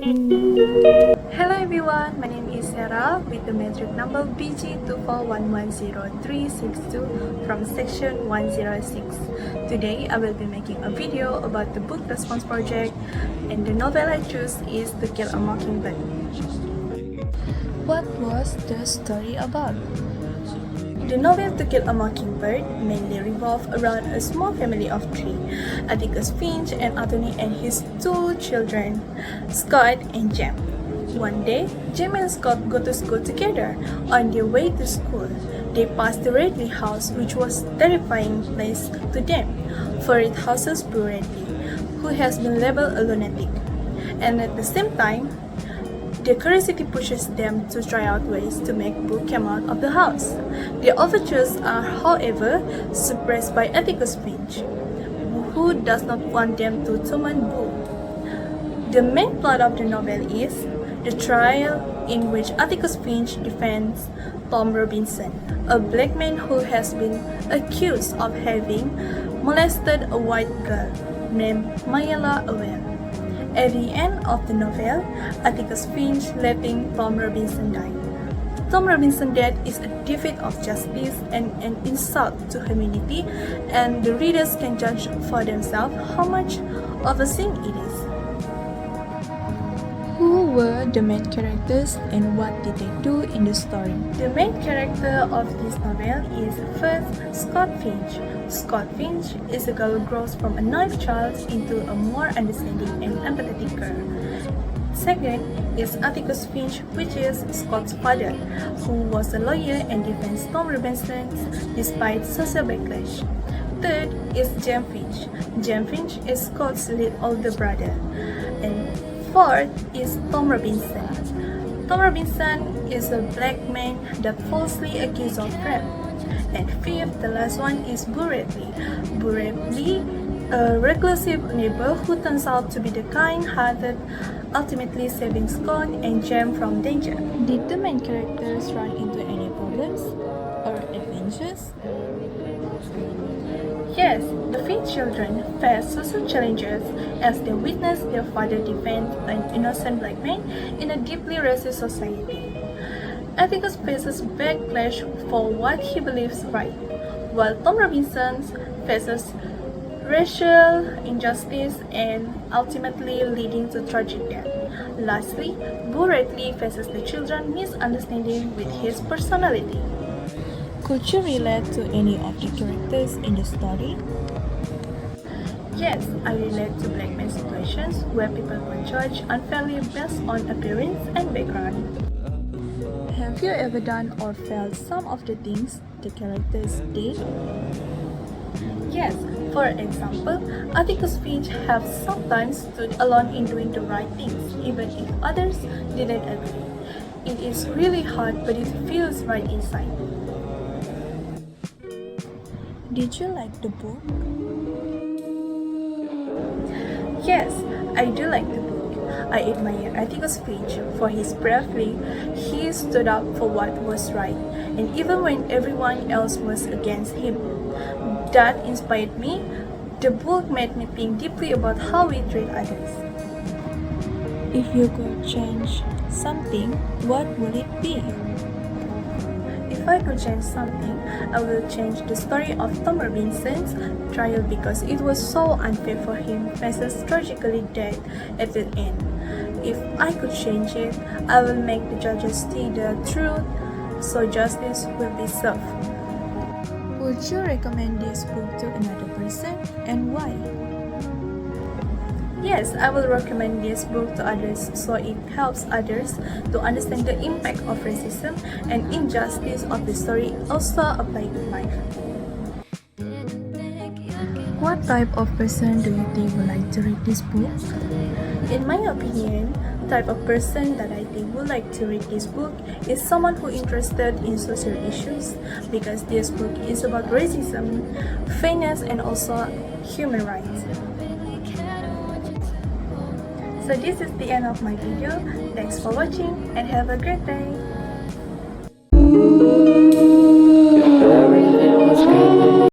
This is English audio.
Hello everyone, my name is Sarah with the metric number BG241100362 from section 106. Today I will be making a video about the book response project, and the novel I choose is To Kill a Mockingbird. What was the story about? The novel To Kill a Mockingbird mainly revolved around a small family of three: Atticus Finch and Anthony and his two children, Scott and Jem. One day, Jem and Scott go to school together. On their way to school, they passed the Radley house, which was a terrifying place to them, for it houses Boo Radley, who has been labeled a lunatic. And at the same time, their curiosity pushes them to try out ways to make Boo come out of the house. Their overtures are, however, suppressed by Atticus Finch, who does not want them to torment Boo. The main plot of the novel is the trial in which Atticus Finch defends Tom Robinson, a black man who has been accused of having molested a white girl named Mayela Owen. At the end of the novel, Atticus Finch letting Tom Robinson die. Tom Robinson's death is a defeat of justice and an insult to humanity, and the readers can judge for themselves how much of a sin it is. Who were the main characters and what did they do in the story? The main character of this novel is first Scott Finch. Scott Finch is a girl who grows from a naive child into a more understanding and empathetic girl. Second is Atticus Finch, which is Scott's father, who was a lawyer and defends Tom Robinson despite social backlash. Third is Jem Finch. Jem Finch is Scott's lead older brother. And fourth is Tom Robinson. Tom Robinson is a black man that falsely accused of rape. And fifth, the last one is Boo Radley. Boo Radley, a reclusive neighbor who turns out to be the kind-hearted, ultimately saving Scott and Jem from danger. Did the main characters run into any problems or adventures? Yes, the Finch children face social challenges as they witness their father defend an innocent black man in a deeply racist society. Atticus faces backlash for what he believes right, while Tom Robinson faces racial injustice and ultimately leading to tragic death. Lastly, Boo Radley faces the children's misunderstanding with his personality. Could you relate to any of the characters in the story? Yes, I relate to black men situations where people were judged unfairly based on appearance and background. Have you ever done or felt some of the things the characters did? Yes, for example, Atticus Finch have sometimes stood alone in doing the right things, even if others didn't agree. It is really hard, but it feels right inside. Did you like the book? Yes, I do like the book. I admire Atticus Finch for his bravery. He stood up for what was right, and even when everyone else was against him. That inspired me. The book made me think deeply about how we treat others. If you could change something, what would it be? If I could change something, I will change the story of Tom Robinson's trial because it was so unfair for him faces tragically dead at the end. If I could change it, I will make the judges see the truth so justice will be served. Would you recommend this book to another person, and why? Yes, I will recommend this book to others so it helps others to understand the impact of racism and injustice of the story also apply to life. What type of person do you think would like to read this book? In my opinion, the type of person that I think would like to read this book is someone who is interested in social issues, because this book is about racism, fairness, and also human rights. So this is the end of my video. Thanks for watching and have a great day.